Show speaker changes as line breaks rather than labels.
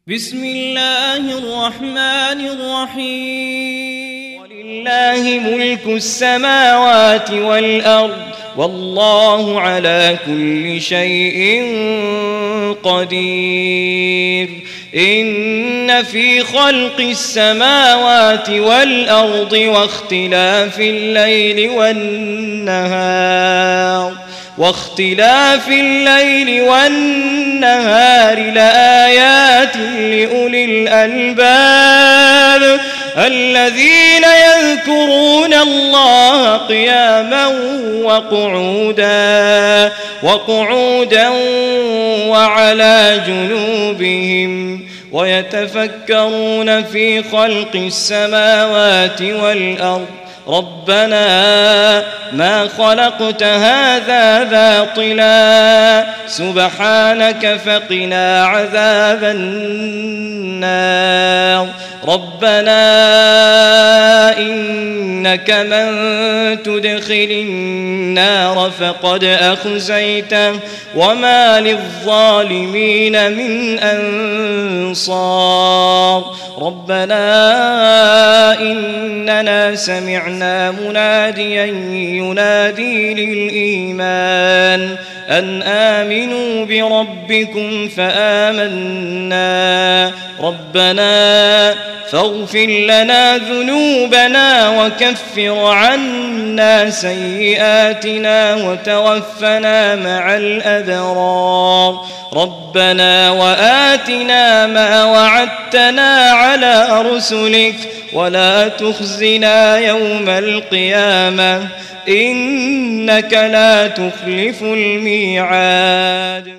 بسم الله الرحمن الرحيم ولله ملك السماوات والأرض والله على كل شيء قدير إن في خلق السماوات والأرض واختلاف الليل والنهار لآيات لأولي الألباب الذين يذكرون الله قياما وقعودا وعلى جنوبهم ويتفكرون في خلق السماوات والأرض ربنا ما خلقت هذا باطلا سبحانك فقنا عذاب النار ربنا إنك من تدخل النار فقد أخزيته وما للظالمين من أنصار ربنا إننا سمعنا مناديا ينادي للإيمان أن آمنوا بربكم فآمنا ربنا فاغفر لنا ذنوبنا وكفر عنا سيئاتنا وتوفنا مع الأبرار ربنا وآتنا ما وعدتنا على رسلك ولا تخزنا يوم القيامة إنك لا تخلف الميعاد.